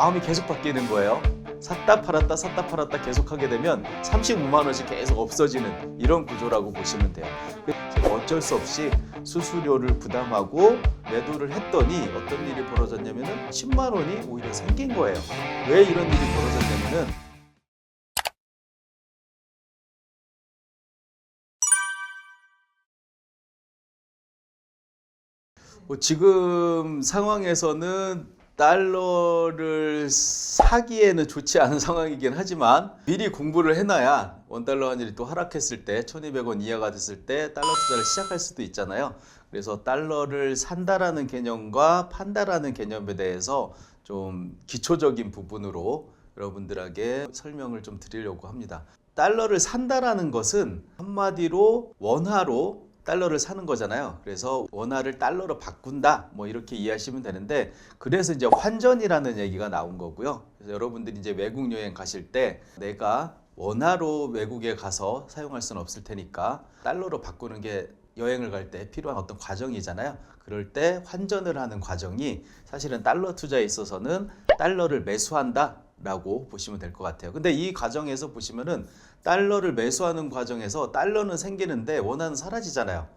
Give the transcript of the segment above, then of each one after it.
마음이 계속 바뀌는 거예요. 샀다 팔았다 샀다 팔았다 계속 하게 되면 35만 원씩 계속 없어지는 이런 구조라고 보시면 돼요. 제가 어쩔 수 없이 수수료를 부담하고 매도를 했더니 어떤 일이 벌어졌냐면은 10만 원이 오히려 생긴 거예요. 왜 이런 일이 벌어졌냐면은 지금 상황에서는 달러를 사기에는 좋지 않은 상황이긴 하지만 미리 공부를 해놔야 원달러 환율이 또 하락했을 때 1200원 이하가 됐을 때 달러 투자를 시작할 수도 있잖아요. 그래서 달러를 산다라는 개념과 판다라는 개념에 대해서 좀 기초적인 부분으로 여러분들에게 설명을 좀 드리려고 합니다. 달러를 산다라는 것은 한마디로 원화로 달러를 사는 거잖아요. 그래서 원화를 달러로 바꾼다 뭐 이렇게 이해하시면 되는데, 그래서 이제 환전이라는 얘기가 나온 거고요. 그래서 여러분들이 이제 외국 여행 가실 때 내가 원화로 외국에 가서 사용할 수는 없을 테니까 달러로 바꾸는 게 여행을 갈 때 필요한 어떤 과정이잖아요. 그럴 때 환전을 하는 과정이 사실은 달러 투자에 있어서는 달러를 매수한다 라고 보시면 될 것 같아요. 근데 이 과정에서 보시면은 달러를 매수하는 과정에서 달러는 생기는데 원화는 사라지잖아요.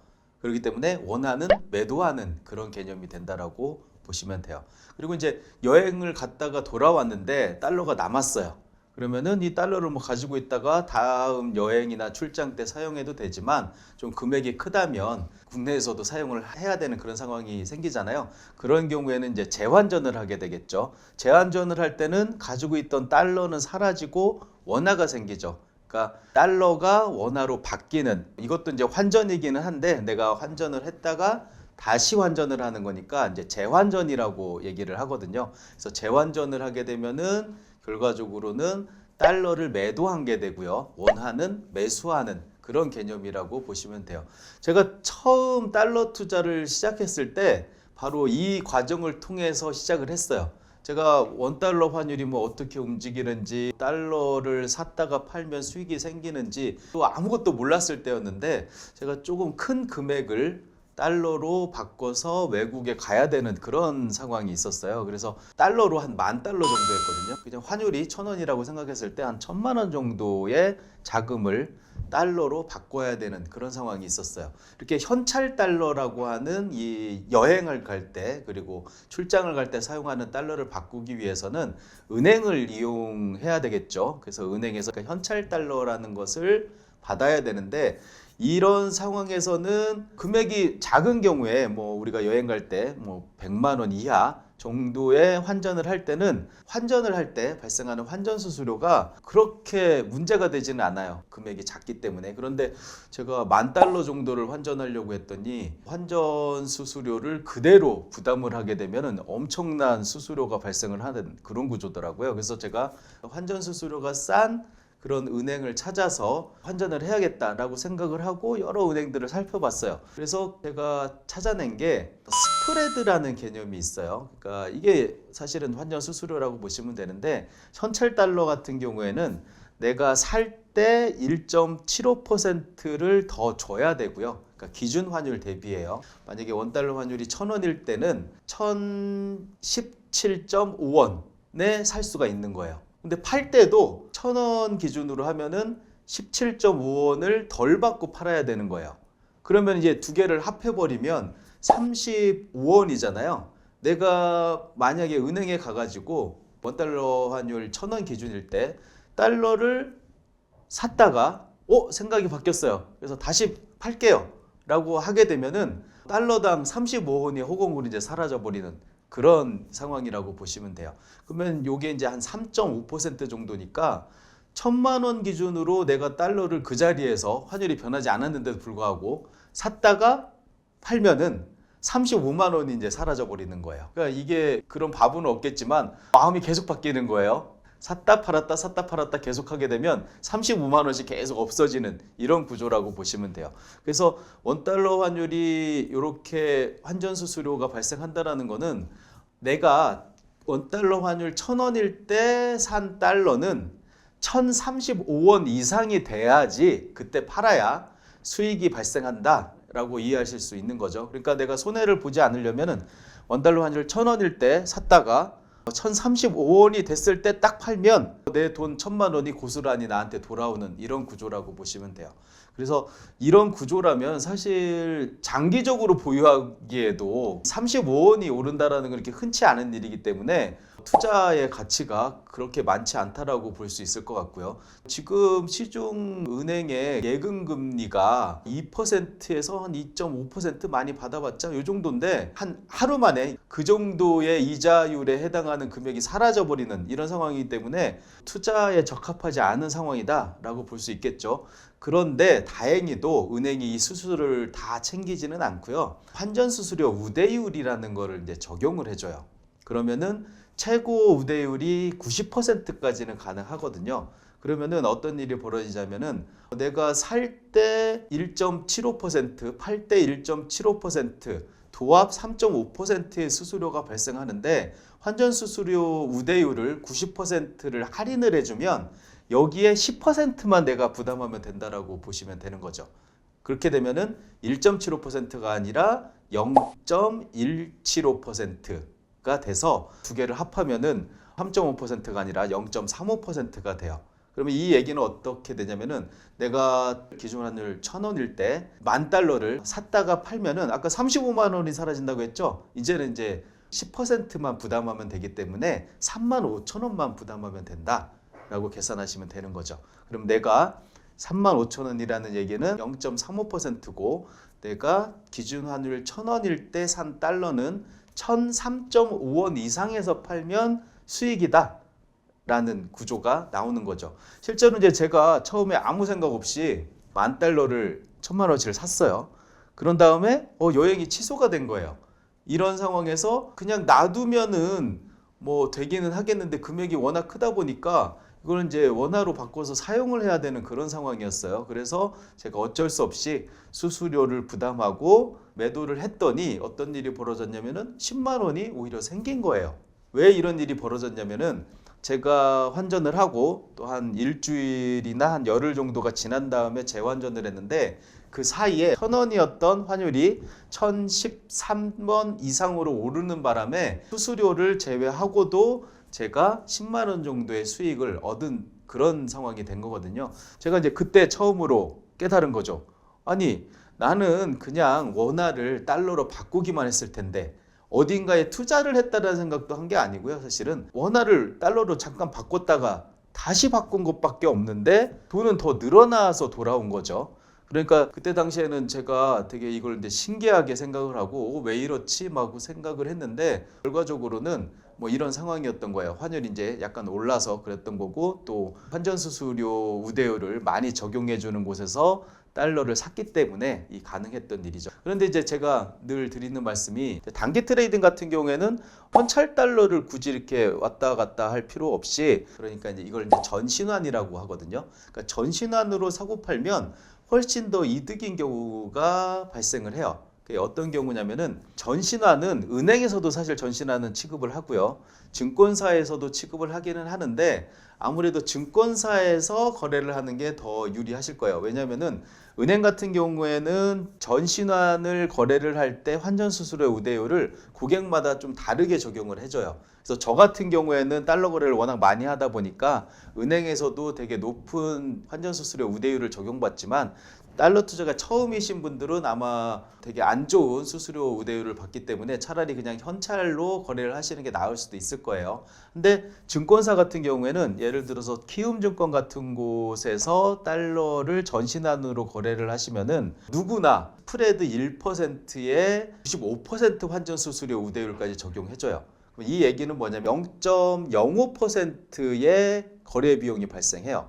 그렇기 때문에 원화는 매도하는 그런 개념이 된다라고 보시면 돼요. 그리고 이제 여행을 갔다가 돌아왔는데 달러가 남았어요. 그러면은 이 달러를 뭐 가지고 있다가 다음 여행이나 출장 때 사용해도 되지만 좀 금액이 크다면 국내에서도 사용을 해야 되는 그런 상황이 생기잖아요. 그런 경우에는 이제 재환전을 하게 되겠죠. 재환전을 할 때는 가지고 있던 달러는 사라지고 원화가 생기죠. 그러니까 달러가 원화로 바뀌는, 이것도 이제 환전이기는 한데 내가 환전을 했다가 다시 환전을 하는 거니까 이제 재환전이라고 얘기를 하거든요. 그래서 재환전을 하게 되면은 결과적으로는 달러를 매도한 게 되고요. 원화는 매수하는 그런 개념이라고 보시면 돼요. 제가 처음 달러 투자를 시작했을 때 바로 이 과정을 통해서 시작을 했어요. 제가 원달러 환율이 뭐 어떻게 움직이는지, 달러를 샀다가 팔면 수익이 생기는지 또 아무것도 몰랐을 때였는데, 제가 조금 큰 금액을 달러로 바꿔서 외국에 가야 되는 그런 상황이 있었어요. 그래서 달러로 한 10,000달러 정도 했거든요. 그냥 환율이 1,000원이라고 생각했을 때 한 1,000만 원 정도의 자금을 달러로 바꿔야 되는 그런 상황이 있었어요. 이렇게 현찰 달러라고 하는 이 여행을 갈 때 그리고 출장을 갈 때 사용하는 달러를 바꾸기 위해서는 은행을 이용해야 되겠죠. 그래서 은행에서 현찰 달러라는 것을 받아야 되는데, 이런 상황에서는 금액이 작은 경우에 뭐 우리가 여행 갈 때 뭐 100만 원 이하 정도의 환전을 할 때는 환전을 할 때 발생하는 환전 수수료가 그렇게 문제가 되지는 않아요. 금액이 작기 때문에. 그런데 제가 10,000달러 정도를 환전하려고 했더니 환전 수수료를 그대로 부담을 하게 되면은 엄청난 수수료가 발생을 하는 그런 구조더라고요. 그래서 제가 환전 수수료가 싼 그런 은행을 찾아서 환전을 해야겠다라고 생각을 하고 여러 은행들을 살펴봤어요. 그래서 제가 찾아낸 게 스프레드라는 개념이 있어요. 그러니까 이게 사실은 환전 수수료라고 보시면 되는데, 현찰 달러 같은 경우에는 내가 살 때 1.75%를 더 줘야 되고요. 그러니까 기준 환율 대비해요. 만약에 원달러 환율이 1,000원일 때는 1,017.5원에 살 수가 있는 거예요. 근데 팔 때도 1,000원 기준으로 하면은 17.5원을 덜 받고 팔아야 되는 거예요. 그러면 이제 두 개를 합해버리면 35원이잖아요. 내가 만약에 은행에 가가지고 원달러 환율 1,000원 기준일 때 달러를 샀다가 생각이 바뀌었어요. 그래서 다시 팔게요 라고 하게 되면은 달러당 35원이 호공으로 이제 사라져 버리는 그런 상황이라고 보시면 돼요. 그러면 요게 이제 한 3.5% 정도니까 1,000만 원 기준으로 내가 달러를 그 자리에서 환율이 변하지 않았는데도 불구하고 샀다가 팔면은 35만 원이 이제 사라져 버리는 거예요. 그러니까 이게 그런 바보는 없겠지만 마음이 계속 바뀌는 거예요. 샀다 팔았다 샀다 팔았다 계속 하게 되면 35만 원씩 계속 없어지는 이런 구조라고 보시면 돼요. 그래서 원달러 환율이 이렇게 환전 수수료가 발생한다라는 거는, 내가 원달러 환율 1,000원일 때 산 달러는 1,035원 이상이 돼야지 그때 팔아야 수익이 발생한다 라고 이해하실 수 있는 거죠. 그러니까 내가 손해를 보지 않으려면은 원달러 환율 1,000원일 때 샀다가 1035원이 됐을 때 딱 팔면 내 돈 1000만 원이 고스란히 나한테 돌아오는 이런 구조라고 보시면 돼요. 그래서 이런 구조라면 사실 장기적으로 보유하기에도 35원이 오른다라는 건 그렇게 흔치 않은 일이기 때문에 투자의 가치가 그렇게 많지 않다라고 볼 수 있을 것 같고요. 지금 시중은행의 예금금리가 2%에서 한 2.5% 많이 받아봤자 이 정도인데 한 하루 만에 그 정도의 이자율에 해당하는 금액이 사라져버리는 이런 상황이기 때문에 투자에 적합하지 않은 상황이다라고 볼 수 있겠죠. 그런데 다행히도 은행이 이 수수료를 다 챙기지는 않고요. 환전수수료 우대율이라는 거를 이제 적용을 해줘요. 그러면은 최고 우대율이 90%까지는 가능하거든요. 그러면은 어떤 일이 벌어지냐면은 내가 살 때 1.75%, 팔 때 1.75%, 도합 3.5%의 수수료가 발생하는데 환전수수료 우대율을 90%를 할인을 해주면 여기에 10%만 내가 부담하면 된다라고 보시면 되는 거죠. 그렇게 되면은 1.75%가 아니라 0.175%가 돼서 두 개를 합하면은 3.5%가 아니라 0.35%가 돼요. 그러면 이 얘기는 어떻게 되냐면은 내가 기준환율 1000원일 때 $10,000를 샀다가 팔면은 아까 35만 원이 사라진다고 했죠. 이제는 이제 10%만 부담하면 되기 때문에 35,000원만 부담하면 된다라고 계산하시면 되는 거죠. 그럼 내가 35,000원이라는 얘기는 0.35%고 내가 기준환율 1000원일 때 산 달러는 1003.5원 이상에서 팔면 수익이다 라는 구조가 나오는 거죠. 실제로 이제 제가 처음에 아무 생각 없이 $10,000를 1000만원어치를 샀어요. 그런 다음에 여행이 취소가 된 거예요. 이런 상황에서 그냥 놔두면은 뭐 되기는 하겠는데 금액이 워낙 크다 보니까 이걸 이제 원화로 바꿔서 사용을 해야 되는 그런 상황이었어요. 그래서 제가 어쩔 수 없이 수수료를 부담하고 매도를 했더니 어떤 일이 벌어졌냐면은 10만 원이 오히려 생긴 거예요. 왜 이런 일이 벌어졌냐면은 제가 환전을 하고 또 한 일주일이나 한 열흘 정도가 지난 다음에 재환전을 했는데 그 사이에 1000원이었던 환율이 1013원 이상으로 오르는 바람에 수수료를 제외하고도 제가 10만 원 정도의 수익을 얻은 그런 상황이 된 거거든요. 제가 이제 그때 처음으로 깨달은 거죠. 아니, 나는 그냥 원화를 달러로 바꾸기만 했을 텐데 어딘가에 투자를 했다는 생각도 한 게 아니고요. 사실은 원화를 달러로 잠깐 바꿨다가 다시 바꾼 것밖에 없는데 돈은 더 늘어나서 돌아온 거죠. 그러니까 그때 당시에는 제가 되게 이걸 이제 신기하게 생각을 하고 왜 이렇지? 막 생각을 했는데 결과적으로는 뭐 이런 상황이었던 거예요. 환율이 이제 약간 올라서 그랬던 거고 또 환전수수료 우대율을 많이 적용해 주는 곳에서 달러를 샀기 때문에 이 가능했던 일이죠. 그런데 이제 제가 늘 드리는 말씀이 단기 트레이딩 같은 경우에는 현찰 달러를 굳이 이렇게 왔다 갔다 할 필요 없이 그러니까 이제 이걸 이제 전신환이라고 하거든요. 그러니까 전신환으로 사고 팔면 훨씬 더 이득인 경우가 발생을 해요. 어떤 경우냐면은 전신환은 은행에서도 사실 전신환은 취급을 하고요. 증권사에서도 취급을 하기는 하는데 아무래도 증권사에서 거래를 하는 게 더 유리하실 거예요. 왜냐면은 은행 같은 경우에는 전신환을 거래를 할 때 환전수수료 우대율을 고객마다 좀 다르게 적용을 해줘요. 그래서 저 같은 경우에는 달러 거래를 워낙 많이 하다 보니까 은행에서도 되게 높은 환전수수료 우대율을 적용받지만 달러 투자가 처음이신 분들은 아마 되게 안 좋은 수수료 우대율을 받기 때문에 차라리 그냥 현찰로 거래를 하시는 게 나을 수도 있을 거예요. 근데 증권사 같은 경우에는 예를 들어서 키움증권 같은 곳에서 달러를 전신환으로 거래를 하시면은 누구나 스프레드 1%에 95% 환전 수수료 우대율까지 적용해줘요. 이 얘기는 뭐냐면 0.05%의 거래 비용이 발생해요.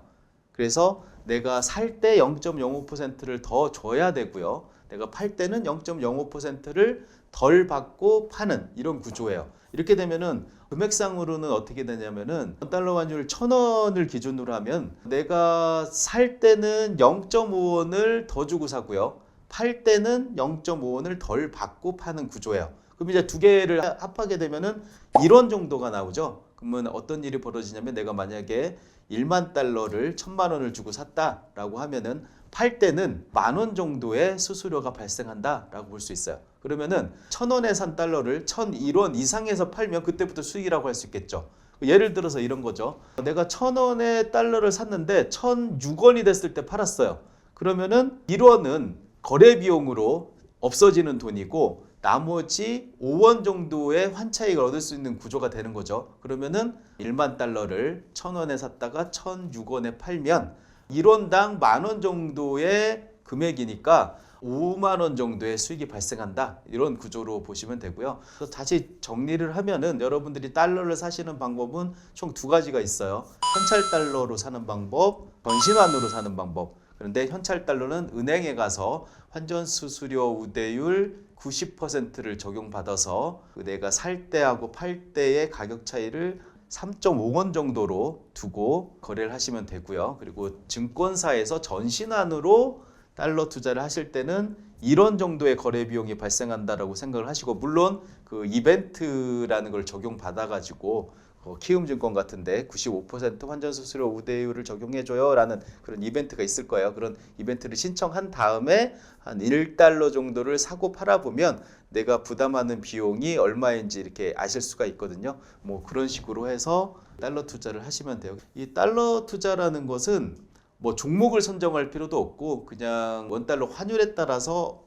그래서 내가 살 때 0.05%를 더 줘야 되고요. 내가 팔 때는 0.05%를 덜 받고 파는 이런 구조예요. 이렇게 되면은 금액상으로는 어떻게 되냐면은 달러 환율 1000원을 기준으로 하면 내가 살 때는 0.5원을 더 주고 사고요. 팔 때는 0.5원을 덜 받고 파는 구조예요. 그럼 이제 두 개를 합하게 되면은 1원 정도가 나오죠. 그러면 어떤 일이 벌어지냐면 내가 만약에 1만 달러를 1,000만 원을 주고 샀다라고 하면은 팔 때는 10,000원 정도의 수수료가 발생한다라고 볼 수 있어요. 그러면은 1,000원에 산 달러를 1,001원 이상에서 팔면 그때부터 수익이라고 할 수 있겠죠. 예를 들어서 이런 거죠. 내가 1,000원의 달러를 샀는데 1,006원이 됐을 때 팔았어요. 그러면은 1원은 거래 비용으로 없어지는 돈이고 나머지 5원 정도의 환차익을 얻을 수 있는 구조가 되는 거죠. 그러면은 1만 달러를 1,000원에 샀다가 1,006원에 팔면 1원당 10,000원 정도의 금액이니까 5만 원 정도의 수익이 발생한다. 이런 구조로 보시면 되고요. 그래서 다시 정리를 하면은 여러분들이 달러를 사시는 방법은 총 두 가지가 있어요. 현찰 달러로 사는 방법, 전신환으로 사는 방법. 그런데 현찰 달러는 은행에 가서 환전 수수료 우대율 90%를 적용받아서 내가 살 때하고 팔 때의 가격 차이를 3.5원 정도로 두고 거래를 하시면 되고요. 그리고 증권사에서 전신환으로 달러 투자를 하실 때는 1원 정도의 거래 비용이 발생한다라고 생각을 하시고, 물론 그 이벤트라는 걸 적용받아 가지고 키움증권 같은데 95% 환전 수수료 우대율을 적용해줘요 라는 그런 이벤트가 있을 거예요. 그런 이벤트를 신청한 다음에 한 1달러 정도를 사고 팔아보면 내가 부담하는 비용이 얼마인지 이렇게 아실 수가 있거든요. 뭐 그런 식으로 해서 달러 투자를 하시면 돼요. 이 달러 투자라는 것은 뭐 종목을 선정할 필요도 없고 그냥 원달러 환율에 따라서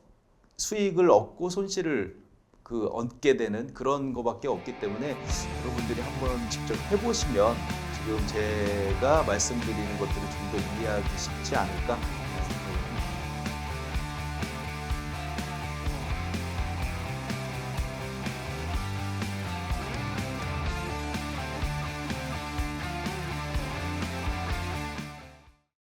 수익을 얻고 손실을 얻게 되는 그런 거밖에 없기 때문에 여러분들이 한번 직접 해보시면 지금 제가 말씀드리는 것들을 좀 더 이해하기 쉽지 않을까